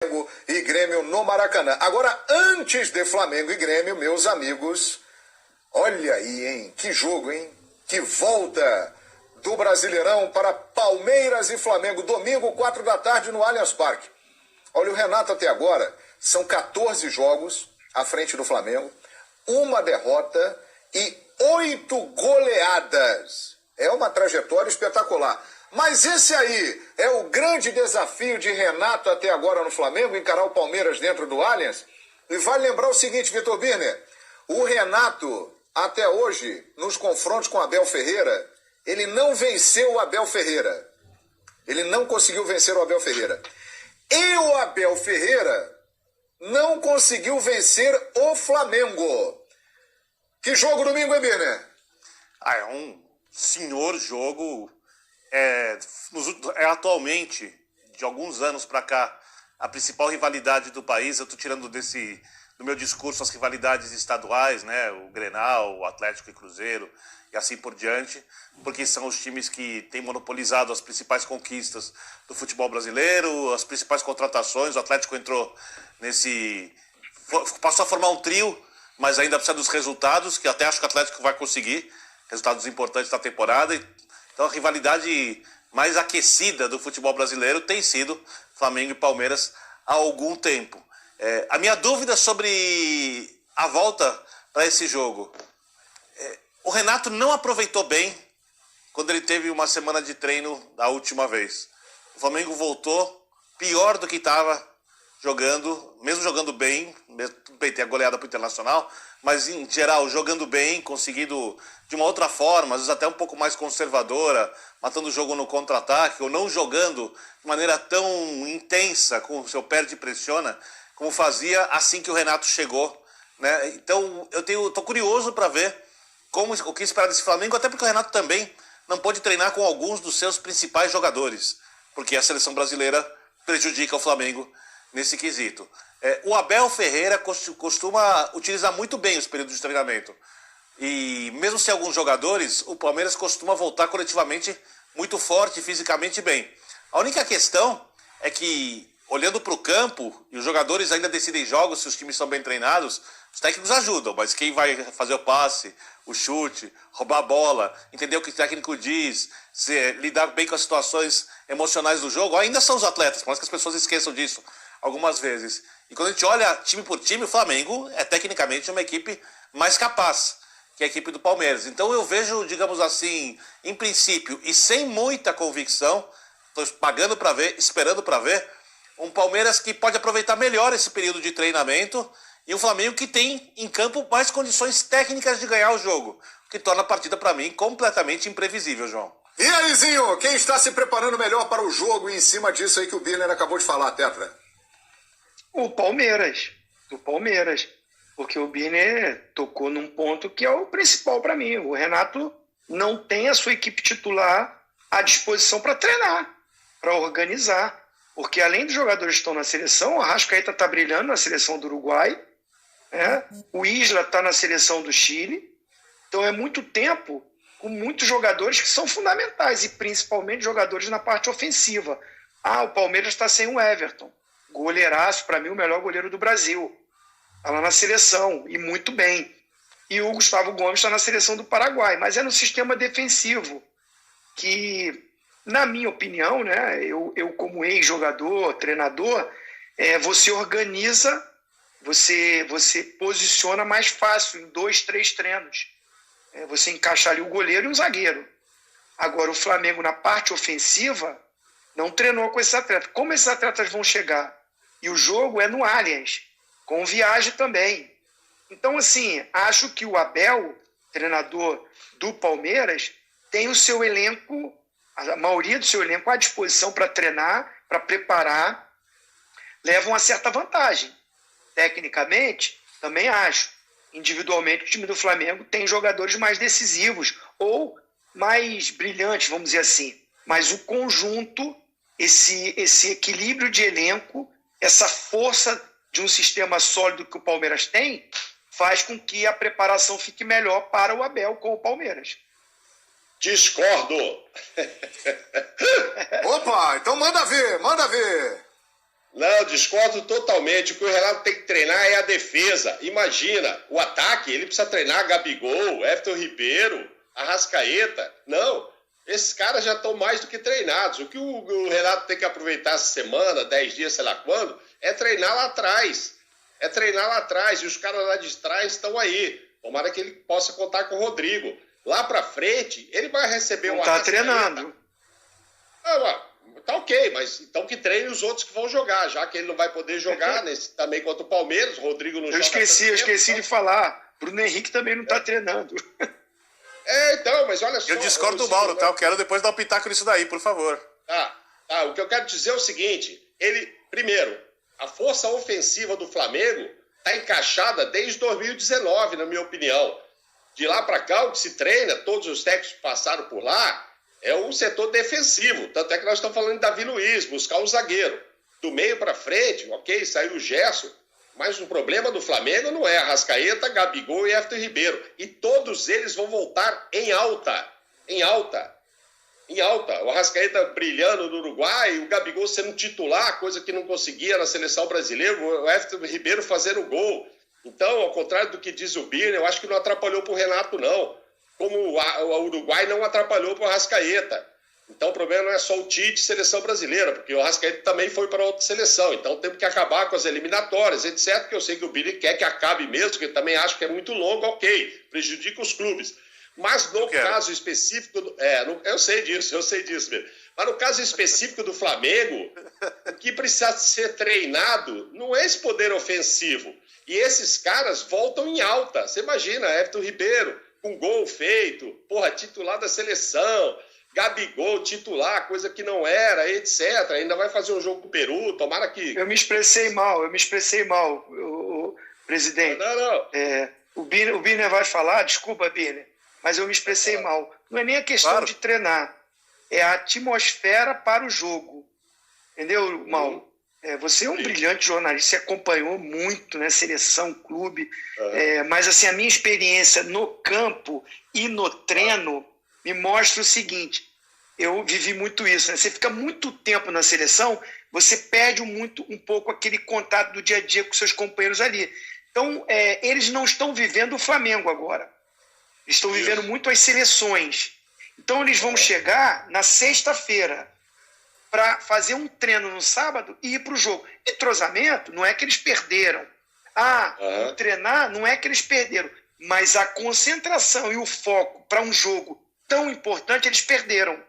Flamengo e Grêmio no Maracanã. Agora, antes de Flamengo e Grêmio, meus amigos, olha aí, hein? Que jogo, hein? Que volta do Brasileirão para Palmeiras e Flamengo, domingo, 4 da tarde, no Allianz Parque. Olha, o Renato até agora, são 14 jogos à frente do Flamengo, 1 derrota e 8 goleadas. É uma trajetória espetacular. Mas esse aí é o grande desafio de Renato até agora no Flamengo, encarar o Palmeiras dentro do Allianz. E vale lembrar o seguinte, Vitor Birner, o Renato, até hoje, nos confrontos com Abel Ferreira, ele não venceu o Abel Ferreira. Ele não conseguiu vencer o Abel Ferreira. E o Abel Ferreira não conseguiu vencer o Flamengo. Que jogo domingo, hein, Birner? É um senhor jogo. Atualmente, de alguns anos para cá, a principal rivalidade do país, eu estou tirando do meu discurso as rivalidades estaduais, né? O Grenal, o Atlético e Cruzeiro e assim por diante, porque são os times que têm monopolizado as principais conquistas do futebol brasileiro, as principais contratações. O Atlético entrou passou a formar um trio, mas ainda precisa dos resultados, que até acho que o Atlético vai conseguir, resultados importantes da temporada. Então a rivalidade mais aquecida do futebol brasileiro tem sido Flamengo e Palmeiras há algum tempo. A minha dúvida sobre a volta para esse jogo. O Renato não aproveitou bem quando ele teve uma semana de treino da última vez. O Flamengo voltou pior do que estava jogando, mesmo jogando bem, tem a goleada para o Internacional, mas em geral jogando bem, conseguindo de uma outra forma, às vezes até um pouco mais conservadora, matando o jogo no contra-ataque, ou não jogando de maneira tão intensa, com o seu perde e pressiona, como fazia assim que o Renato chegou, né? Então eu tô curioso para ver o que esperar desse Flamengo, até porque o Renato também não pode treinar com alguns dos seus principais jogadores, porque a seleção brasileira prejudica o Flamengo nesse quesito. O Abel Ferreira costuma utilizar muito bem os períodos de treinamento. E mesmo sem alguns jogadores, o Palmeiras costuma voltar coletivamente muito forte, fisicamente bem. A única questão é que, olhando para o campo, e os jogadores ainda decidem jogos se os times são bem treinados, os técnicos ajudam, mas quem vai fazer o passe, o chute, roubar a bola, entender o que o técnico diz, lidar bem com as situações emocionais do jogo, ainda são os atletas, por mais que as pessoas esqueçam disso algumas vezes. E quando a gente olha time por time, o Flamengo é tecnicamente uma equipe mais capaz que a equipe do Palmeiras. Então eu vejo, digamos assim, em princípio, e sem muita convicção, estou pagando para ver, esperando para ver, um Palmeiras que pode aproveitar melhor esse período de treinamento e um Flamengo que tem em campo mais condições técnicas de ganhar o jogo, o que torna a partida, para mim, completamente imprevisível, João. E aí, Zinho, quem está se preparando melhor para o jogo e em cima disso aí que o Birner acabou de falar, Tetra? O Palmeiras. Porque o Birner tocou num ponto que é o principal para mim. O Renato não tem a sua equipe titular à disposição para treinar, para organizar. Porque além dos jogadores que estão na seleção, o Arrascaeta está brilhando na seleção do Uruguai, o Isla está na seleção do Chile. Então é muito tempo com muitos jogadores que são fundamentais, e principalmente jogadores na parte ofensiva. O Palmeiras está sem o Everton. Goleiraço, para mim o melhor goleiro do Brasil. Está lá na seleção, e muito bem. E o Gustavo Gomes está na seleção do Paraguai, mas é no sistema defensivo que, na minha opinião, né, eu como ex-jogador, treinador, você organiza, você posiciona mais fácil em 2, 3 treinos. Você encaixa ali o goleiro e o zagueiro. Agora, o Flamengo, na parte ofensiva, não treinou com esses atletas. Como esses atletas vão chegar? E o jogo é no Allianz, com viagem também. Então, assim, acho que o Abel, treinador do Palmeiras, tem o seu elenco, a maioria do seu elenco à disposição para treinar, para preparar, leva uma certa vantagem. Tecnicamente, também acho. Individualmente, o time do Flamengo tem jogadores mais decisivos ou mais brilhantes, vamos dizer assim. Mas o conjunto, esse equilíbrio de elenco, essa força de um sistema sólido que o Palmeiras tem, faz com que a preparação fique melhor para o Abel com o Palmeiras. Discordo. Opa, então manda ver. Não, discordo totalmente. O que o Renato tem que treinar é a defesa. Imagina, o ataque, ele precisa treinar Gabigol, Everton Ribeiro, Arrascaeta. Não, esses caras já estão mais do que treinados. O que o Renato tem que aproveitar essa semana, 10 dias, sei lá quando, é treinar lá atrás. É treinar lá atrás. E os caras lá de trás estão aí. Tomara que ele possa contar com o Rodrigo. Lá pra frente, ele vai receber um Arrascaeta. Tá treinando. Tá ok, mas então que treine os outros que vão jogar, já que ele não vai poder jogar também contra o Palmeiras, o Rodrigo não joga. Eu esqueci de falar. Bruno Henrique também não tá treinando. Então, mas olha só. Eu discordo do Mauro, tá? Eu quero depois dar um pitaco nisso daí, por favor. Tá. O que eu quero dizer é o seguinte: primeiro, a força ofensiva do Flamengo tá encaixada desde 2019, na minha opinião. De lá para cá, o que se treina, todos os técnicos que passaram por lá, é o setor defensivo. Tanto é que nós estamos falando de Davi Luiz, buscar um zagueiro. Do meio para frente, ok, saiu o Gerson, mas o problema do Flamengo não é Arrascaeta, Gabigol e Everton Ribeiro. E todos eles vão voltar em alta. Em alta. Em alta. O Arrascaeta brilhando no Uruguai, o Gabigol sendo titular, coisa que não conseguia na seleção brasileira, o Everton Ribeiro fazendo gol. Então, ao contrário do que diz o Birner, eu acho que não atrapalhou para o Renato, não. Como o Uruguai não atrapalhou para o Arrascaeta. Então o problema não é só o Tite, seleção brasileira, porque o Arrascaeta também foi para outra seleção. Então temos que acabar com as eliminatórias, etc. Que eu sei que o Billy quer que acabe mesmo, que eu também acho que é muito longo, ok, prejudica os clubes. Mas no caso específico... eu sei disso mesmo. Mas no caso específico do Flamengo, o que precisa ser treinado não é esse poder ofensivo. E esses caras voltam em alta. Você imagina, Everton Ribeiro, com gol feito, titular da seleção, Gabigol titular, coisa que não era, etc. Ainda vai fazer um jogo com o Peru, tomara que... Eu me expressei mal, o presidente. Não. O Birner vai falar, desculpa, Birner, mas eu me expressei mal. Não é nem a questão de treinar, é a atmosfera para o jogo. Entendeu, Mauro? Você é um brilhante jornalista, você acompanhou muito, né, seleção, clube, mas assim, a minha experiência no campo e no treino me mostra o seguinte: eu vivi muito isso, né? Você fica muito tempo na seleção, você perde um pouco aquele contato do dia a dia com seus companheiros ali. Então, eles não estão vivendo o Flamengo agora, eles estão vivendo muito as seleções. Então, eles vão chegar na sexta-feira para fazer um treino no sábado e ir para o jogo. Entrosamento não é que eles perderam. Treinar não é que eles perderam. Mas a concentração e o foco para um jogo tão importante, eles perderam.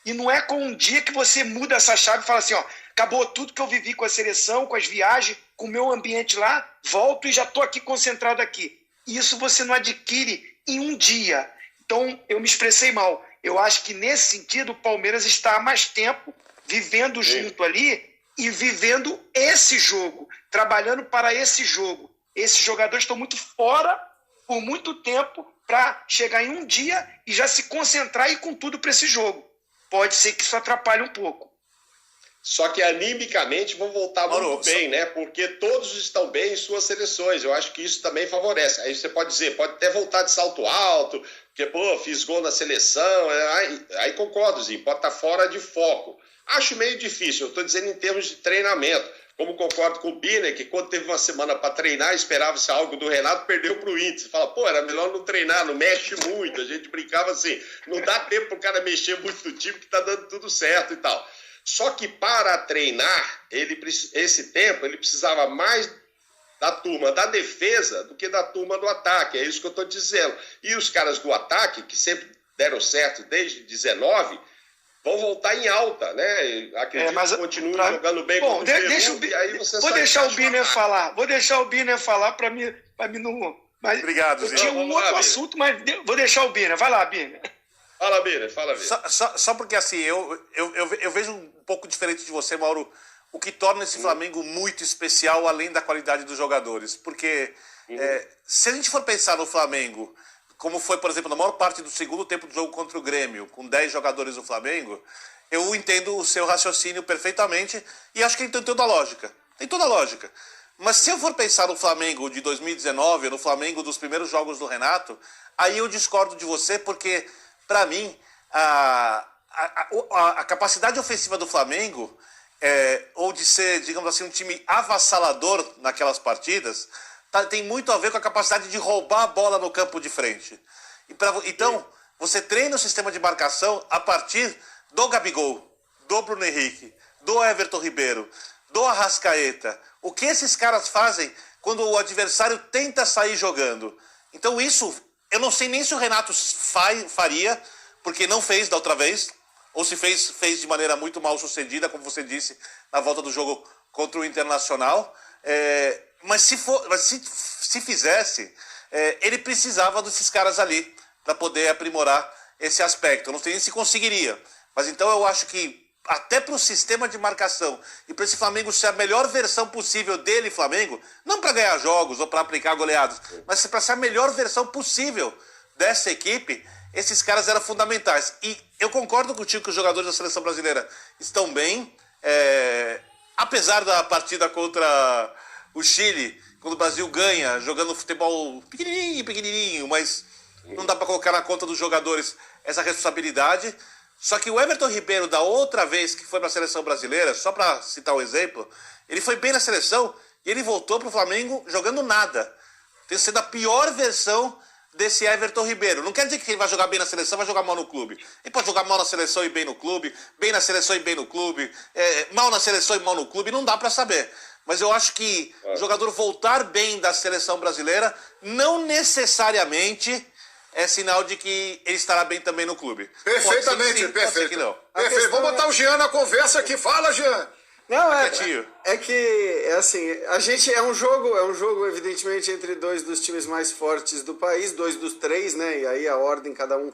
E não é com um dia que você muda essa chave e fala assim, acabou tudo que eu vivi com a seleção, com as viagens, com o meu ambiente lá, volto e já estou aqui concentrado aqui. Isso você não adquire em um dia. Então, eu me expressei mal. Eu acho que, nesse sentido, o Palmeiras está há mais tempo vivendo junto ali e vivendo esse jogo, trabalhando para esse jogo. Esses jogadores estão muito fora por muito tempo para chegar em um dia e já se concentrar e ir com tudo para esse jogo. Pode ser que isso atrapalhe um pouco. Só que animicamente vão voltar muito bem, né? Porque todos estão bem em suas seleções. Eu acho que isso também favorece. Aí você pode dizer, pode até voltar de salto alto, porque, fiz gol na seleção. Aí concordo, Zinho, pode estar fora de foco. Acho meio difícil, eu estou dizendo em termos de treinamento. Como concordo com o Birner, que quando teve uma semana para treinar, esperava-se algo do Renato, perdeu para o Inter. Você fala, era melhor não treinar, não mexe muito. A gente brincava assim, não dá tempo para o cara mexer muito no time que está dando tudo certo e tal. Só que para treinar, esse tempo, ele precisava mais da turma da defesa do que da turma do ataque. É isso que eu estou dizendo. E os caras do ataque, que sempre deram certo desde 19, vão voltar em alta, né? Acredito que continuem jogando bem com o Peru, e aí você vou deixar o Birner falar. Vou deixar o Birner falar para mim não... Mas obrigado, eu tinha um outro assunto, mas vou deixar o Birner. Vai lá, Birner. Fala, Birner. Só porque assim, eu vejo um pouco diferente de você, Mauro, o que torna esse Flamengo muito especial, além da qualidade dos jogadores. Porque se a gente for pensar no Flamengo, como foi, por exemplo, na maior parte do segundo tempo do jogo contra o Grêmio, com 10 jogadores do Flamengo, eu entendo o seu raciocínio perfeitamente e acho que tem toda a lógica. Tem toda a lógica. Mas se eu for pensar no Flamengo de 2019, no Flamengo dos primeiros jogos do Renato, aí eu discordo de você, porque, para mim, a capacidade ofensiva do Flamengo ou de ser, digamos assim, um time avassalador naquelas partidas, tem muito a ver com a capacidade de roubar a bola no campo de frente. Então, você treina o sistema de marcação a partir do Gabigol, do Bruno Henrique, do Everton Ribeiro, do Arrascaeta. O que esses caras fazem quando o adversário tenta sair jogando? Então isso, eu não sei nem se o Renato faria, porque não fez da outra vez, ou se fez de maneira muito mal sucedida, como você disse, na volta do jogo contra o Internacional. Mas se fizesse, ele precisava desses caras ali para poder aprimorar esse aspecto. Eu não sei nem se conseguiria. Mas então eu acho que até para o sistema de marcação e para esse Flamengo ser a melhor versão possível dele, Flamengo, não para ganhar jogos ou para aplicar goleadas, mas para ser a melhor versão possível dessa equipe, esses caras eram fundamentais. E eu concordo contigo que os jogadores da seleção brasileira estão bem, apesar da partida contra o Chile, quando o Brasil ganha, jogando futebol pequenininho, mas não dá para colocar na conta dos jogadores essa responsabilidade. Só que o Everton Ribeiro, da outra vez que foi para a seleção brasileira, só para citar um exemplo, ele foi bem na seleção e ele voltou para o Flamengo jogando nada. Tem sido a pior versão desse Everton Ribeiro. Não quer dizer que ele vai jogar bem na seleção, vai jogar mal no clube. Ele pode jogar mal na seleção e bem no clube, bem na seleção e bem no clube, mal na seleção e mal no clube, não dá para saber. Mas eu acho que o jogador voltar bem da seleção brasileira não necessariamente é sinal de que ele estará bem também no clube. Perfeitamente, sim, perfeito. Não. Perfeito. Vamos botar o Jean na conversa aqui. Fala, Jean. Não, assim, a gente é um jogo evidentemente entre dois dos times mais fortes do país, dois dos três, né? E aí a ordem cada um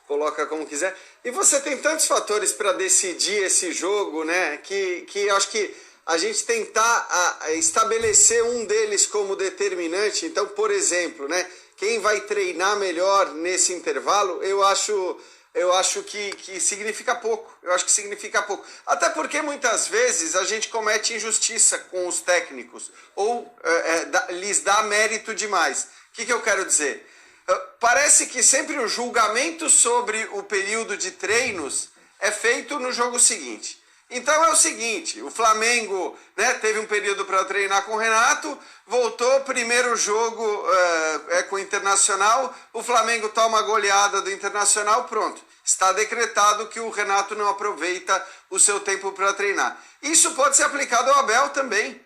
coloca como quiser. E você tem tantos fatores para decidir esse jogo, né? Que eu acho que a gente tentar estabelecer um deles como determinante. Então, por exemplo, né? Quem vai treinar melhor nesse intervalo, eu acho que significa pouco. Eu acho que significa pouco. Até porque muitas vezes a gente comete injustiça com os técnicos ou lhes dá mérito demais. O que eu quero dizer? Parece que sempre o julgamento sobre o período de treinos é feito no jogo seguinte. Então é o seguinte, o Flamengo, né, teve um período para treinar com o Renato, voltou, primeiro jogo com o Internacional, o Flamengo toma a goleada do Internacional, pronto. Está decretado que o Renato não aproveita o seu tempo para treinar. Isso pode ser aplicado ao Abel também.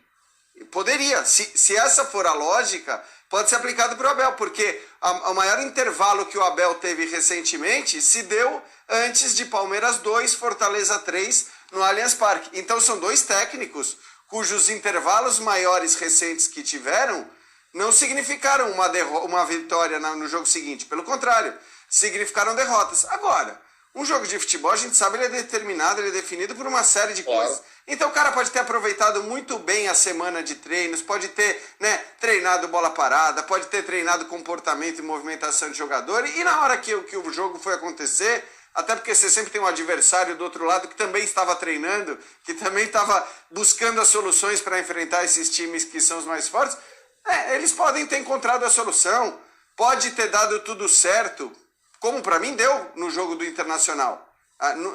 Poderia, se essa for a lógica, pode ser aplicado para o Abel, porque o maior intervalo que o Abel teve recentemente se deu antes de Palmeiras 2, Fortaleza 3, no Allianz Parque. Então são dois técnicos cujos intervalos maiores recentes que tiveram não significaram uma vitória no jogo seguinte. Pelo contrário, significaram derrotas. Agora, um jogo de futebol, a gente sabe, ele é determinado, ele é definido por uma série de coisas. Então o cara pode ter aproveitado muito bem a semana de treinos, pode ter, né, treinado bola parada, pode ter treinado comportamento e movimentação de jogador, e na hora que o jogo foi acontecer, até porque você sempre tem um adversário do outro lado que também estava treinando, que também estava buscando as soluções para enfrentar esses times que são os mais fortes, eles podem ter encontrado a solução, pode ter dado tudo certo, como para mim deu no jogo do Internacional.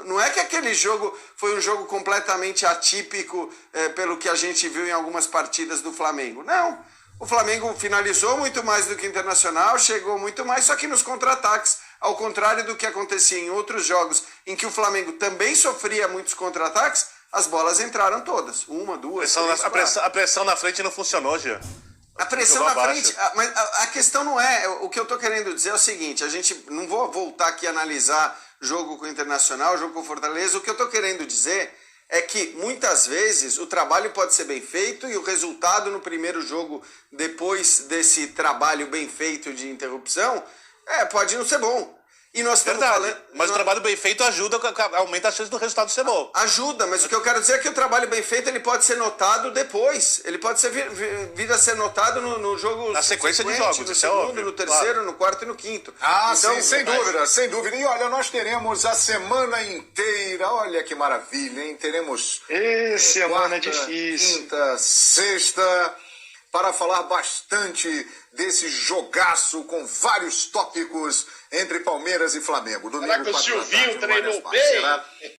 Não é que aquele jogo foi um jogo completamente atípico pelo que a gente viu em algumas partidas do Flamengo. Não, o Flamengo finalizou muito mais do que o Internacional, chegou muito mais, só que nos contra-ataques, ao contrário do que acontecia em outros jogos em que o Flamengo também sofria muitos contra-ataques, as bolas entraram todas. Uma, duas, três, a pressão na frente não funcionou, Jean. A pressão na frente, mas a questão não é, o que eu estou querendo dizer é o seguinte, a gente, não vou voltar aqui a analisar jogo com o Internacional, jogo com o Fortaleza, o que eu estou querendo dizer é que muitas vezes o trabalho pode ser bem feito e o resultado no primeiro jogo, depois desse trabalho bem feito de interrupção, pode não ser bom. E nós estamos falando, mas o trabalho bem feito aumenta a chance do resultado ser bom. Ajuda, mas o que eu quero dizer é que o trabalho bem feito ele pode ser notado depois. Ele pode vir a ser notado no jogo. Na sequência de jogos, no isso segundo, é óbvio, no terceiro, claro. No quarto e no quinto. Então, sim, sem dúvida. E olha, nós teremos a semana inteira. Olha que maravilha, hein? Teremos semana quarta, difícil. Quinta, sexta, para falar bastante desse jogaço com vários tópicos entre Palmeiras e Flamengo. Domingo, Será que o Silvinho treinou bem?